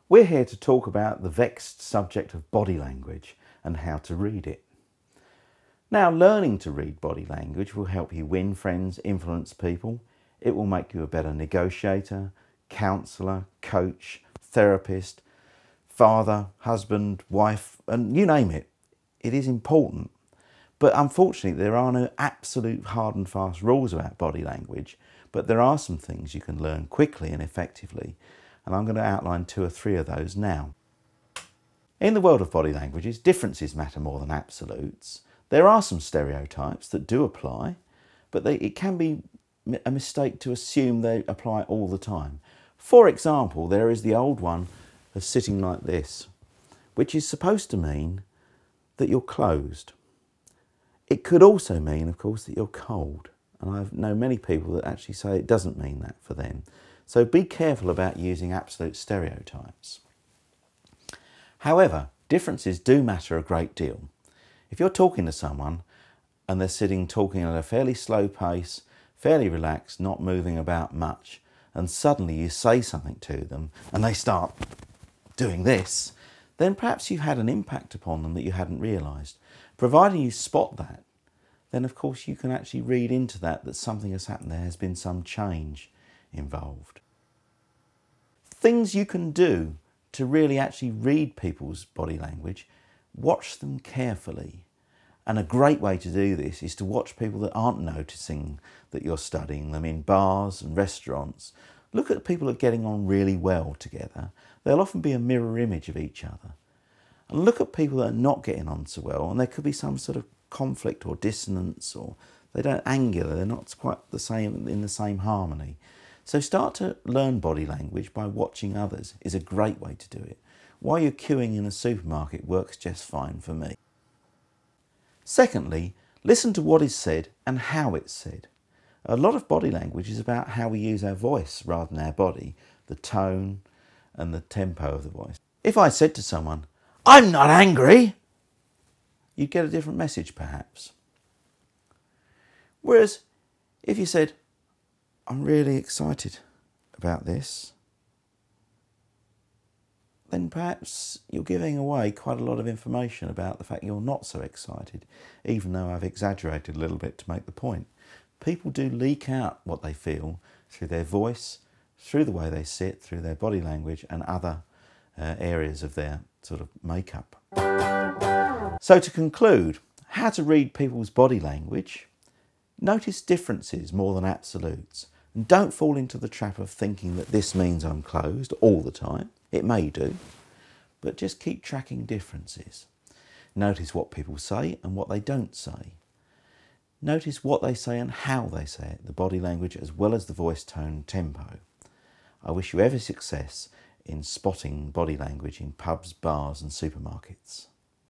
We're here to talk about the vexed subject of body language and how to read it. Now, learning to read body language will help you win friends, influence people. It will make you a better negotiator, counsellor, coach, therapist, father, husband, wife, and you name it. It is important. But unfortunately, there are no absolute hard and fast rules about body language, but there are some things you can learn quickly and effectively, and I'm going to outline 2 or 3 of those now. In the world of body languages, differences matter more than absolutes. There are some stereotypes that do apply, but it can be a mistake to assume they apply all the time. For example, there is the old one of sitting like this, which is supposed to mean that you're closed. It could also mean, of course, that you're cold. And I know many people that actually say it doesn't mean that for them. So be careful about using absolute stereotypes. However, differences do matter a great deal. If you're talking to someone and they're sitting talking at a fairly slow pace, fairly relaxed, not moving about much, and suddenly you say something to them and they start doing this, then perhaps you've had an impact upon them that you hadn't realised. Providing you spot that, then of course you can actually read into that something has happened, there has been some change involved. Things you can do to really actually read people's body language: watch them carefully. And a great way to do this is to watch people that aren't noticing that you're studying them in bars and restaurants. Look at people that are getting on really well together. They'll often be a mirror image of each other. And look at people that are not getting on so well, and there could be some sort of conflict or dissonance, or they don't angular, they're not quite the same in the same harmony. So start to learn body language by watching others is a great way to do it. While you're queuing in a supermarket works just fine for me. Secondly, listen to what is said and how it's said. A lot of body language is about how we use our voice rather than our body, the tone and the tempo of the voice. If I said to someone, "I'm not angry," you'd get a different message perhaps. Whereas if you said, "I'm really excited about this," then perhaps you're giving away quite a lot of information about the fact you're not so excited, even though I've exaggerated a little bit to make the point. People do leak out what they feel through their voice, through the way they sit, through their body language and other areas of their sort of makeup. So to conclude, how to read people's body language: notice differences more than absolutes. And don't fall into the trap of thinking that this means I'm closed all the time. It may do, but just keep tracking differences. Notice what people say and what they don't say. Notice what they say and how they say it, the body language as well as the voice tone and tempo. I wish you every success in spotting body language in pubs, bars and supermarkets.